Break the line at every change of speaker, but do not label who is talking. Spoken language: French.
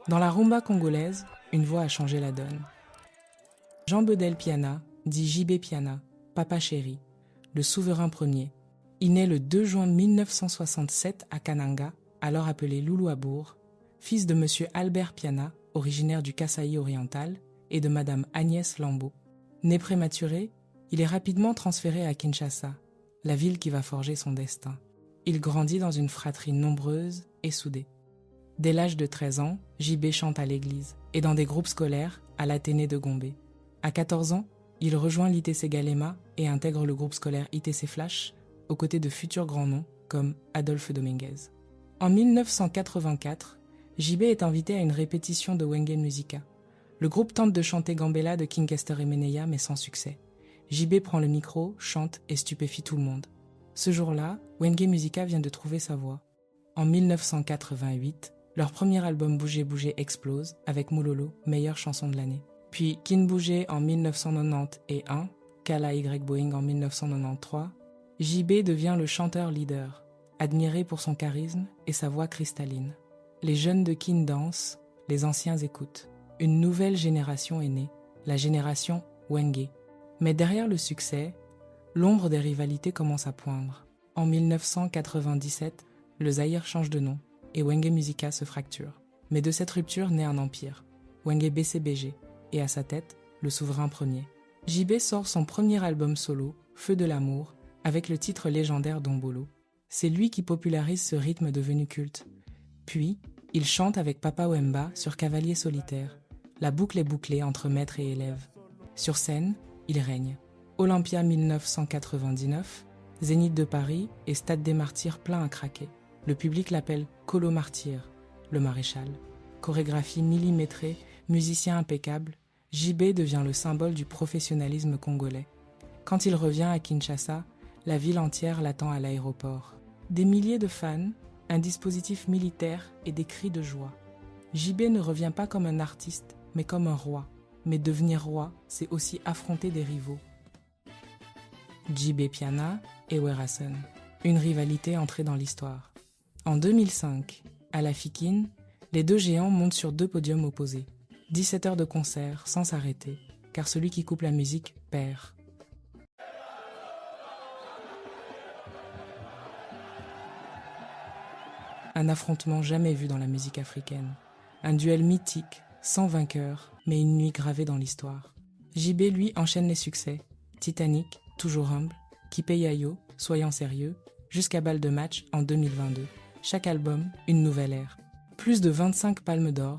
Dans la rumba congolaise, une voix a changé la donne. Jean Bedel Piana, dit JB Piana, Papa Chéri, le souverain premier. Il naît le 2 juin 1967 à Kananga, alors appelé Loulouabourg, fils de M. Albert Piana, originaire du Kasaï oriental, et de Mme Agnès Lambeau. Né prématuré, il est rapidement transféré à Kinshasa, la ville qui va forger son destin. Il grandit dans une fratrie nombreuse et soudée. Dès l'âge de 13 ans, JB chante à l'église et dans des groupes scolaires à l'Athénée de Gombe. À 14 ans, il rejoint l'ITC Galema et intègre le groupe scolaire ITC Flash aux côtés de futurs grands noms comme Adolphe Dominguez. En 1984, JB est invité à une répétition de Wenge Musica. Le groupe tente de chanter Gambella de King Kester et Meneya mais sans succès. JB prend le micro, chante et stupéfie tout le monde. Ce jour-là, Wenge Musica vient de trouver sa voix. En 1988, leur premier album Bouger Bouger explose avec Moulolo, meilleure chanson de l'année. Puis Kin Bouger en 1990 et 1, Kala Y Boeing en 1993, JB devient le chanteur leader, admiré pour son charisme et sa voix cristalline. Les jeunes de Kin dansent, les anciens écoutent. Une nouvelle génération est née, la génération Wenge. Mais derrière le succès, l'ombre des rivalités commence à poindre. En 1997, le Zaïre change de nom et Wenge Musica se fracture. Mais de cette rupture naît un empire, Wenge BCBG, et à sa tête, le souverain premier. JB sort son premier album solo, Feu de l'amour, avec le titre légendaire Dombolo. C'est lui qui popularise ce rythme devenu culte. Puis, il chante avec Papa Wemba sur Cavalier solitaire. La boucle est bouclée entre maître et élève. Sur scène, il règne. Olympia 1999, Zénith de Paris et Stade des Martyrs plein à craquer. Le public l'appelle Colo Martyr, le maréchal. Chorégraphie millimétrée, musicien impeccable, JB devient le symbole du professionnalisme congolais. Quand il revient à Kinshasa, la ville entière l'attend à l'aéroport. Des milliers de fans, un dispositif militaire et des cris de joie. JB ne revient pas comme un artiste, mais comme un roi. Mais devenir roi, c'est aussi affronter des rivaux. JB Piana et Werason. Une rivalité entrée dans l'histoire. En 2005, à la Fikine, les deux géants montent sur deux podiums opposés. 17 heures de concert sans s'arrêter, car celui qui coupe la musique perd. Un affrontement jamais vu dans la musique africaine. Un duel mythique, sans vainqueur, mais une nuit gravée dans l'histoire. JB, lui, enchaîne les succès. Titanic, Toujours humble, Kipeyayo, Soyons sérieux, jusqu'à Balle de match en 2022. Chaque album, une nouvelle ère. Plus de 25 palmes d'or,